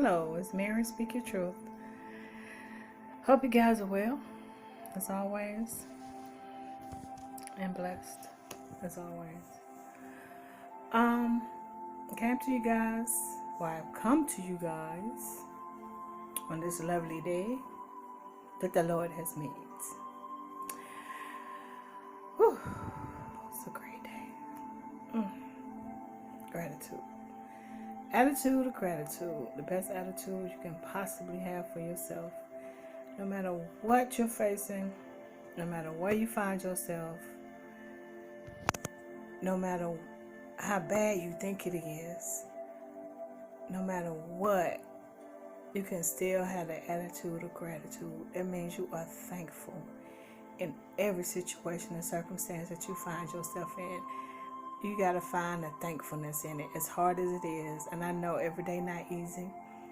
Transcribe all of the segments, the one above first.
Hello, it's Mary. Speak your truth. Hope you guys are well, as always, and blessed, as always. Um, came to you guys. Well, I've come to you guys on this lovely day that the Lord has made. Whew, it's a great day. Gratitude. Attitude of gratitude. The best attitude you can possibly have for yourself. No matter what you're facing, no matter where you find yourself, no matter how bad you think it is, no matter what, you can still have the attitude of gratitude. That means you are thankful in every situation and circumstance that you find yourself in. You got to find the thankfulness in it, as hard as it is. And I know every day not easy,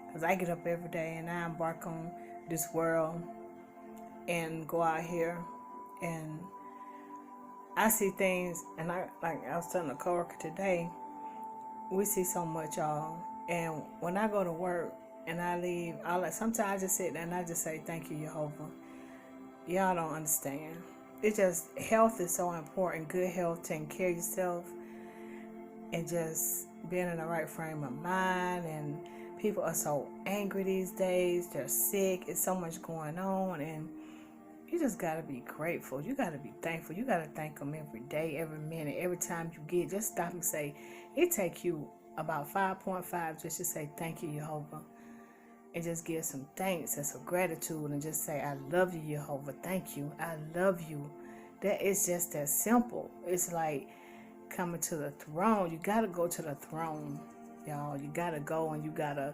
because I get up every day and I embark on this world and go out here and I see things, and I was telling a coworker today, we see so much, y'all. And when I go to work and I leave, sometimes I just sit there and I just say, thank you, Jehovah. Y'all don't understand. It's just, health is so important. Good health, taking care of yourself, and just being in the right frame of mind. And people are so angry these days. They're sick. It's so much going on, and you just got to be grateful. You got to be thankful. You got to thank them every day, every minute, every time you get. Just stop and say, it take you about 5.5 just to say, thank you, Jehovah. And just give some thanks and some gratitude and just say, I love you, Jehovah. Thank you. I love you. That is just that simple. It's like coming to the throne. You got to go to the throne, y'all. You got to go, and you got to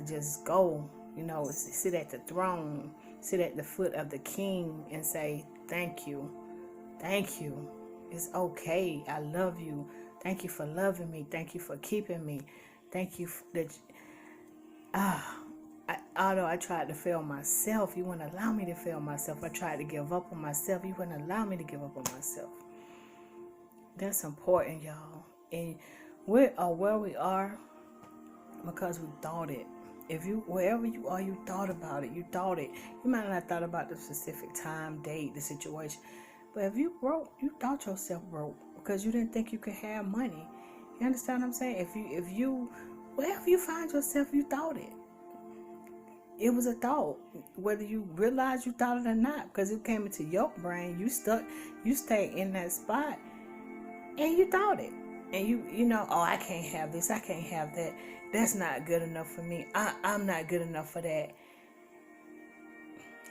just go, sit at the throne. Sit at the foot of the King and say, thank you. Thank you. It's okay. I love you. Thank you for loving me. Thank you for keeping me. Thank you although I tried to fail myself, you wouldn't allow me to fail myself. I tried to give up on myself. You wouldn't allow me to give up on myself. That's important, y'all. And we are where we are because we thought it. Wherever you are, you thought about it. You thought it. You might not have thought about the specific time, date, the situation. But if you broke, you thought yourself broke because you didn't think you could have money. You understand what I'm saying? Wherever you find yourself, you thought it. It was a thought, whether you realize you thought it or not, because it came into your brain. You stayed in that spot, and you thought it. And I can't have this, I can't have that. That's not good enough for me. I'm not good enough for that.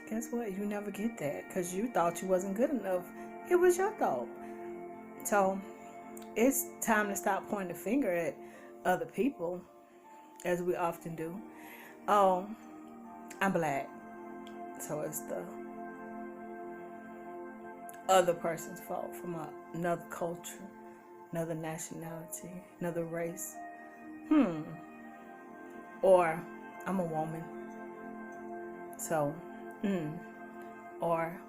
Guess what? You never get that because you thought you wasn't good enough. It was your thought. So it's time to stop pointing the finger at other people, as we often do. Oh, I'm black, so it's the other person's fault from another culture, another nationality, another race. Or I'm a woman. So, or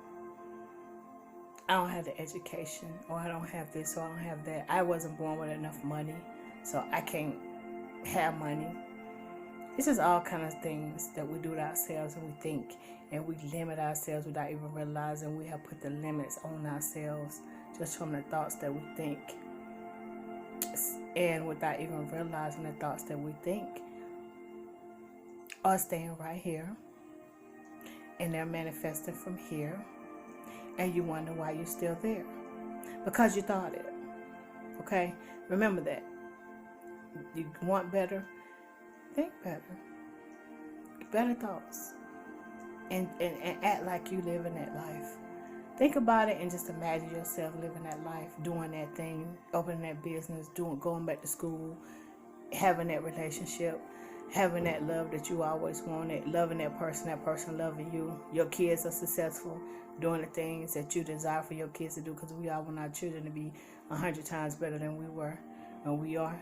I don't have the education, or I don't have this, or I don't have that. I wasn't born with enough money, so I can't have money. It's just all kind of things that we do to ourselves, and we think, and we limit ourselves without even realizing we have put the limits on ourselves just from the thoughts that we think, and without even realizing the thoughts that we think are staying right here, and they're manifesting from here, and you wonder why you're still there, because you thought it. Okay, remember that. You want better, think better thoughts, and act like you live in that life. Think about it and just imagine yourself living that life, doing that thing, opening that business, going back to school, having that relationship, having that love that you always wanted, loving that person loving you. Your kids are successful, doing the things that you desire for your kids to do, because we all want our children to be 100 times better than we were and we are.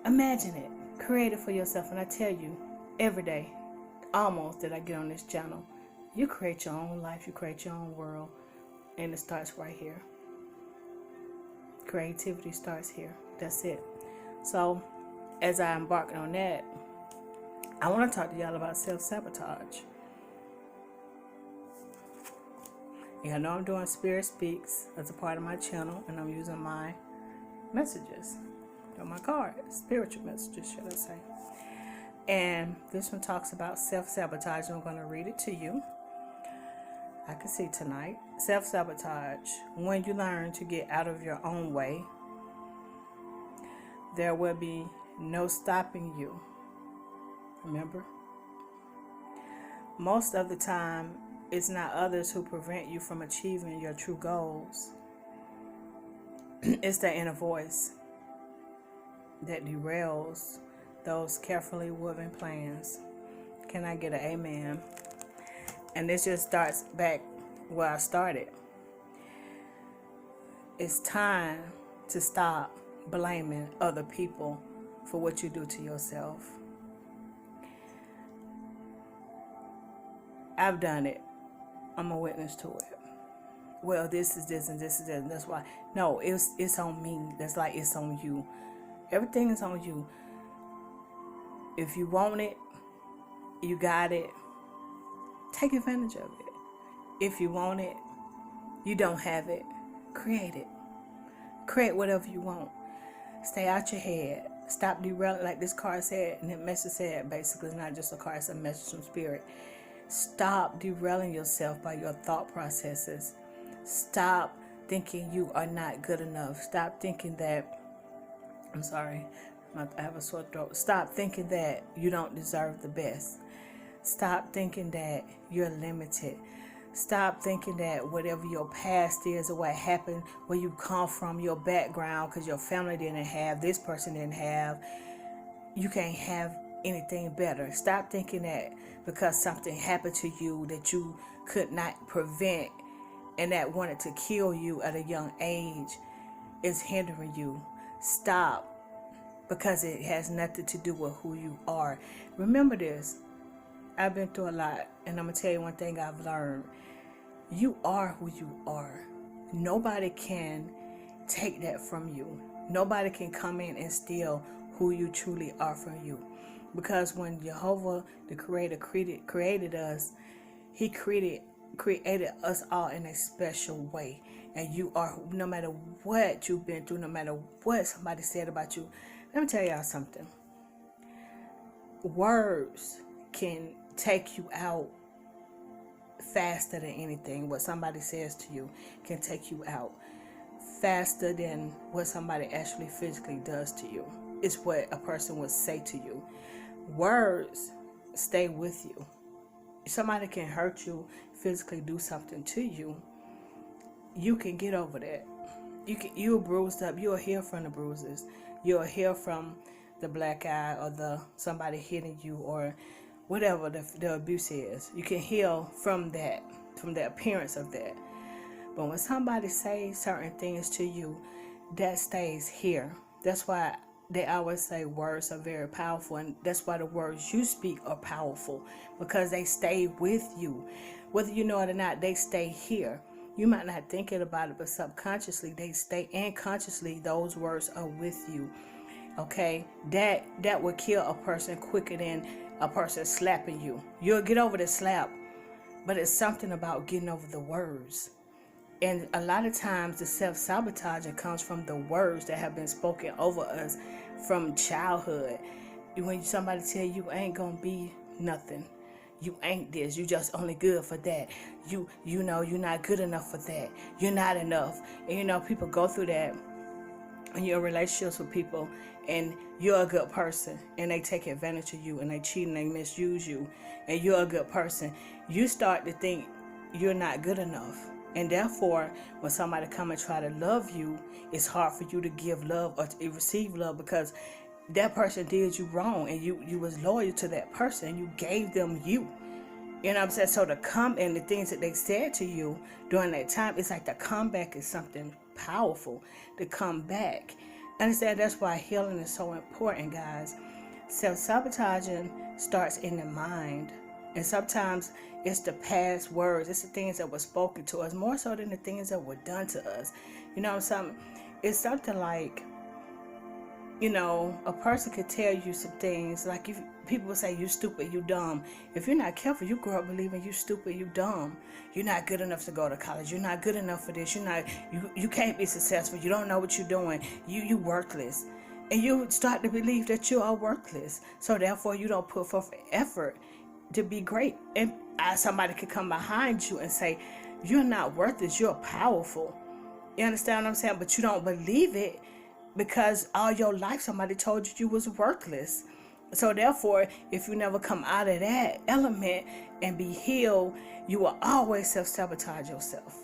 Imagine it. Create it for yourself. And I tell you, every day, almost, that I get on this channel, you create your own life, you create your own world, and it starts right here. Creativity starts here. That's it. So as I embarked on that, I want to talk to y'all about self-sabotage. Yeah, I know I'm doing Spirit Speaks as a part of my channel, and I'm using my messages on my card, spiritual messages, should I say. And this one talks about self-sabotage. I'm going to read it to you. I can see tonight. Self-sabotage. When you learn to get out of your own way, there will be no stopping you. Remember? Most of the time, it's not others who prevent you from achieving your true goals. It's the inner voice that derails those carefully woven plans. Can I get an amen? And this just starts back where I started. It's time to stop blaming other people for what you do to yourself. I've done it. I'm a witness to it. Well, this is this and this is that, and that's why. No, it's on me. That's like it's on you. Everything is on you. If you want it, you got it. Take advantage of it. If you want it, you don't have it. Create it. Create whatever you want. Stay out your head. Stop derailing, like this card said, and the message said, basically, it's not just a card, it's a message from Spirit. Stop derailing yourself by your thought processes. Stop thinking you are not good enough. Stop thinking that, I'm sorry, I have a sore throat. Stop thinking that you don't deserve the best. Stop thinking that you're limited. Stop thinking that whatever your past is or what happened, where you come from, your background, because your family didn't have, this person didn't have, you can't have anything better. Stop thinking that because something happened to you that you could not prevent and that wanted to kill you at a young age is hindering you. Stop, because it has nothing to do with who you are. Remember this. I've been through a lot, and I'm going to tell you one thing I've learned. You are who you are. Nobody can take that from you. Nobody can come in and steal who you truly are from you. Because when Jehovah, the Creator, created us, He created us all in a special way. And you are, no matter what you've been through, no matter what somebody said about you. Let me tell y'all something. Words can take you out faster than anything. What somebody says to you can take you out faster than what somebody actually physically does to you. It's what a person would say to you. Words stay with you. Somebody can hurt you, physically do something to you. You can get over that. You're bruised up. You'll heal from the bruises. You'll heal from the black eye or the somebody hitting you or whatever the abuse is. You can heal from that, from the appearance of that. But when somebody says certain things to you, that stays here. That's why they always say words are very powerful, and that's why the words you speak are powerful, because they stay with you. Whether you know it or not, they stay here. You might not think it about it, but subconsciously they stay, and consciously those words are with you. Okay, that will kill a person quicker than a person slapping you. You'll get over the slap, but it's something about getting over the words. And a lot of times the self-sabotaging comes from the words that have been spoken over us from childhood. When somebody tell you ain't gonna be nothing, you ain't this, you just only good for that, you know you're not good enough for that, you're not enough. And people go through that in your relationships with people, and you're a good person and they take advantage of you and they cheat and they misuse you, and you're a good person. You start to think you're not good enough. And therefore, when somebody come and try to love you, it's hard for you to give love or to receive love, because that person did you wrong and you was loyal to that person and you gave them you. You know what I'm saying? So to come and the things that they said to you during that time, it's like the comeback is something powerful, to come back. Understand, that's why healing is so important, guys. Self-sabotaging starts in the mind. And sometimes it's the past words, it's the things that were spoken to us, more so than the things that were done to us. You know what I'm saying? It's something like a person could tell you some things. Like if people say you stupid, you dumb. If you're not careful, you grow up believing you stupid, you dumb. You're not good enough to go to college. You're not good enough for this. You can't be successful. You don't know what you're doing. You worthless. And you start to believe that you are worthless. So therefore you don't put forth effort to be great. And somebody could come behind you and say, you're not worthless, you're powerful. You understand what I'm saying? But you don't believe it because all your life somebody told you was worthless. So therefore, if you never come out of that element and be healed, you will always self-sabotage yourself.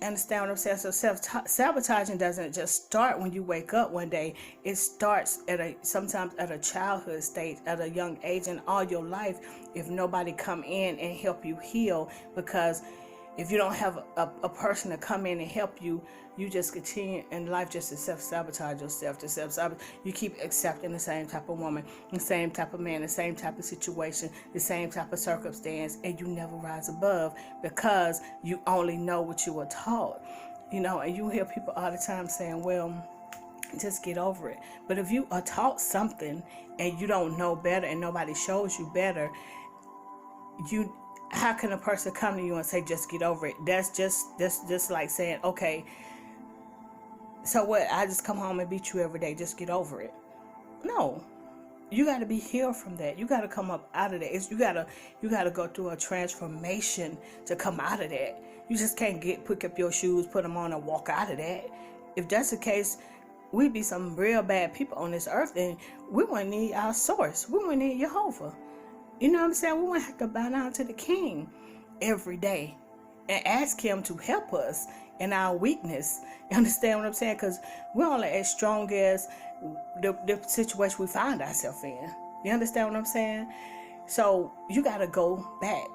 Understand what I'm saying? So self-sabotaging doesn't just start when you wake up one day. It starts sometimes at a childhood stage, at a young age, and all your life if nobody come in and help you heal. Because if you don't have a person to come in and help you, you just continue in life just to self-sabotage yourself, You keep accepting the same type of woman, the same type of man, the same type of situation, the same type of circumstance, and you never rise above because you only know what you were taught. And you hear people all the time saying, well, just get over it. But if you are taught something and you don't know better and nobody shows you better, how can a person come to you and say, just get over it? That's just like saying, okay, so what? I just come home and beat you every day. Just get over it. No, you got to be healed from that. You got to come up out of that. You got to go through a transformation to come out of that. You just can't pick up your shoes, put them on, and walk out of that. If that's the case, we'd be some real bad people on this earth, and we wouldn't need our source. We wouldn't need Jehovah. You know what I'm saying? We wouldn't have to bow down to the King every day and ask him to help us in our weakness. You understand what I'm saying? Because we're only as strong as the situation we find ourselves in. You understand what I'm saying? So you got to go back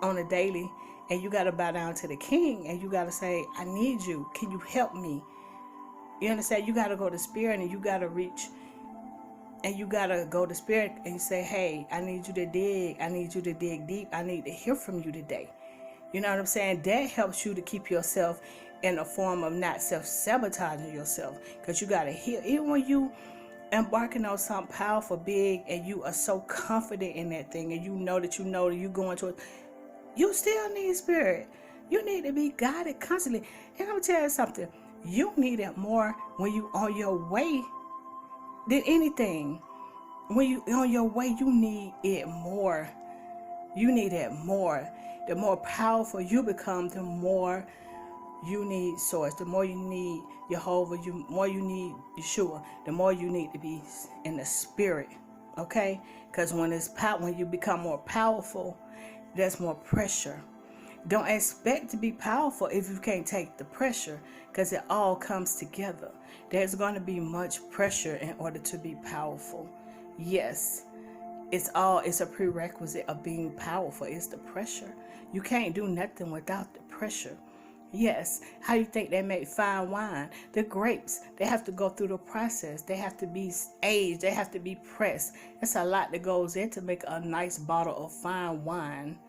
on a daily and you got to bow down to the King and you got to say, I need you. Can you help me? You understand? You got to go to Spirit and you got to reach. And you got to go to Spirit and you say, hey, I need you to dig. I need you to dig deep. I need to hear from you today. You know what I'm saying? That helps you to keep yourself in a form of not self-sabotaging yourself. Because you got to heal. Even when you embarking on something powerful, big, and you are so confident in that thing, and you know that you're going to it, you still need Spirit. You need to be guided constantly. And I'm going to tell you something. You need it more when you on your way than anything. When you on your way, you need it more. You need it more. The more powerful you become, the more you need source. The more you need Jehovah, the more you need Yeshua, the more you need to be in the Spirit. Okay? Because when you become more powerful, there's more pressure. Don't expect to be powerful if you can't take the pressure, because it all comes together. There's going to be much pressure in order to be powerful. Yes, it's a prerequisite of being powerful. It's the pressure. You can't do nothing without the pressure. Yes, how you think they make fine wine? The grapes, they have to go through the process. They have to be aged. They have to be pressed. It's a lot that goes in to make a nice bottle of fine wine.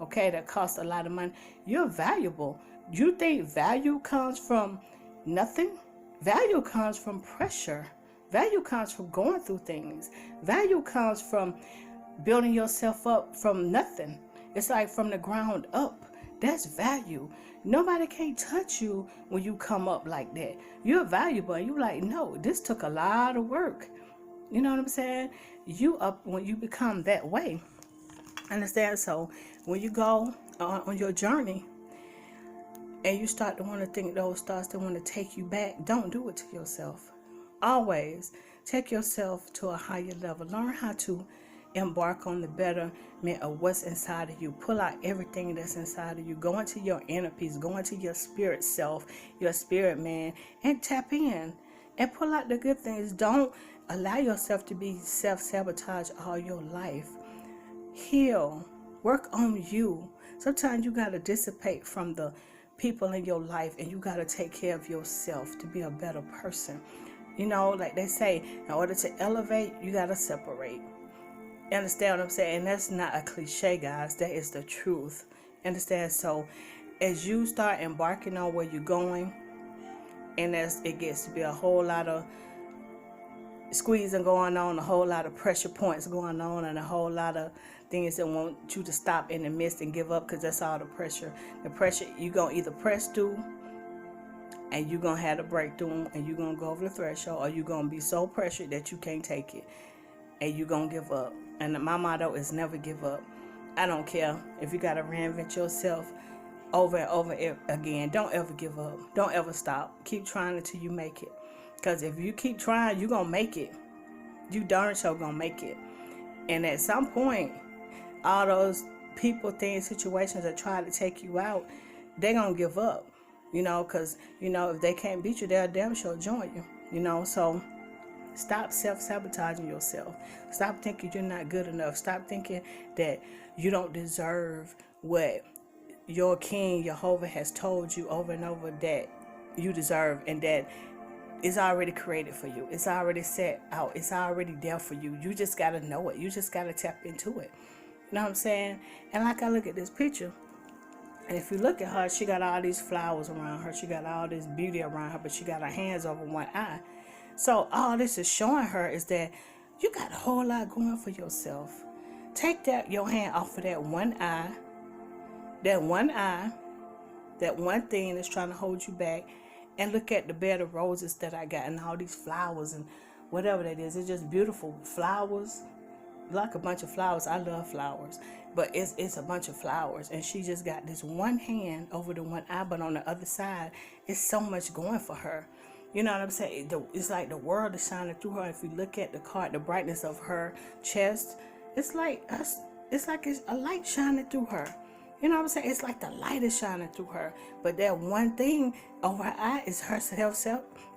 Okay, that costs a lot of money. You're valuable. You think value comes from nothing? Value comes from pressure. Value comes from going through things. Value comes from building yourself up from nothing. It's like from the ground up. That's value. Nobody can touch you when you come up like that. You're valuable. And you're like, no, this took a lot of work. You know what I'm saying? You up when you become that way. Understand? So when you go on your journey and you start to want to think those thoughts that want to take you back, don't do it to yourself. Always take yourself to a higher level. Learn how to embark on the betterment of what's inside of you. Pull out everything that's inside of you. Go into your inner peace. Go into your spirit self, your spirit man, and tap in and pull out the good things. Don't allow yourself to be self-sabotage all your life. Heal. Work on you. Sometimes you got to dissipate from the people in your life and you got to take care of yourself to be a better person. You know, like they say, in order to elevate, you got to separate. You understand what I'm saying? And that's not a cliche, guys. That is the truth. Understand? So as you start embarking on where you're going, and as it gets to be a whole lot of squeezing going on, a whole lot of pressure points going on, and a whole lot of things that want you to stop in the midst and give up, because that's all the pressure. The pressure, you're going to either press through and you're going to have a breakthrough and you're going to go over the threshold, or you're going to be so pressured that you can't take it and you're going to give up. And my motto is never give up. I don't care if you got to reinvent yourself over and over again. Don't ever give up. Don't ever stop. Keep trying until you make it. Because if you keep trying, you're going to make it. You darn sure going to make it. And at some point, all those people, things, situations that try to take you out, they're going to give up. Because, if they can't beat you, they'll damn sure join you. So stop self-sabotaging yourself. Stop thinking you're not good enough. Stop thinking that you don't deserve what your King, Jehovah, has told you over and over that you deserve, and that it's already created for you. It's already set out. It's already there for you. You just got to know it. You just got to tap into it. You know what I'm saying? And like I look at this picture, and if you look at her, she got all these flowers around her. She got all this beauty around her, but she got her hands over one eye. So all this is showing her is that you got a whole lot going for yourself. Take your hand off of that one eye, that one thing that's trying to hold you back, and look at the bed of roses that I got and all these flowers and whatever that is. It's just beautiful flowers, like a bunch of flowers. I love flowers, but it's a bunch of flowers, and she just got this one hand over the one eye, but on the other side, it's so much going for her. You know what I'm saying? It's like the world is shining through her. If you look at the card, the brightness of her chest, it's like it's a light shining through her. You know what I'm saying? It's like the light is shining through her. But that one thing over her eye is herself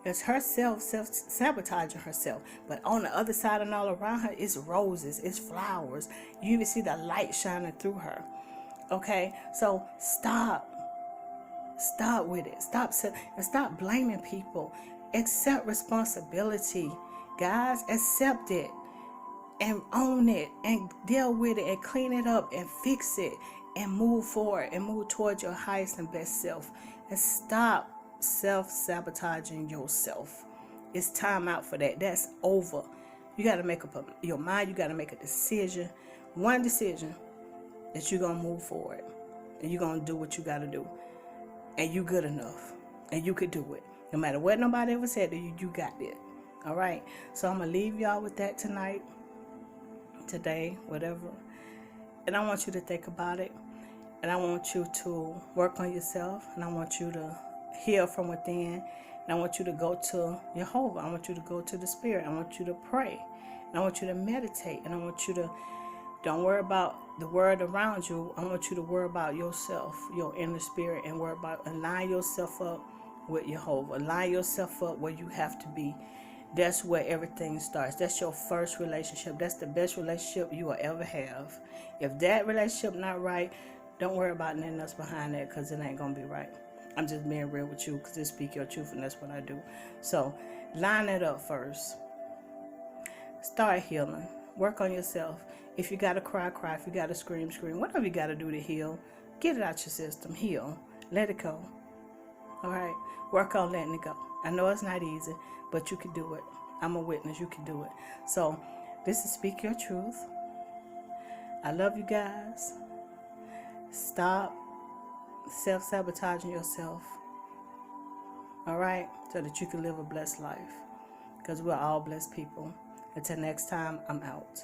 sabotaging herself. But on the other side and all around her, it's roses, it's flowers. You even see the light shining through her. Okay? So stop with it. Stop blaming people. Accept responsibility. Guys, accept it and own it and deal with it and clean it up and fix it and move forward and move towards your highest and best self. And stop self-sabotaging yourself. It's time out for that. That's over. You got to make up your mind. You got to make a decision. One decision that you're going to move forward and you're going to do what you got to do. And you good enough. And you could do it. No matter what nobody ever said to you, you got it. All right? So I'm going to leave y'all with that tonight, today, whatever. And I want you to think about it. And I want you to work on yourself. And I want you to heal from within. And I want you to go to Jehovah. I want you to go to the Spirit. I want you to pray. And I want you to meditate. And I want you to don't worry about the world around you. I want you to worry about yourself, your inner spirit, and worry about align yourself up with Jehovah. Align yourself up where you have to be. That's where everything starts. That's your first relationship. That's the best relationship you will ever have. If that relationship not right, don't worry about nothing else behind that, because it ain't going to be right. I'm just being real with you, because I speak your truth, and that's what I do. So line it up first. Start healing. Work on yourself. If you got to cry, cry. If you got to scream, scream. Whatever you got to do to heal, get it out your system. Heal. Let it go. All right? Work on letting it go. I know it's not easy, but you can do it. I'm a witness. You can do it. So this is Speak Your Truth. I love you guys. Stop self-sabotaging yourself. All right? So that you can live a blessed life. Because we're all blessed people. Until next time, I'm out.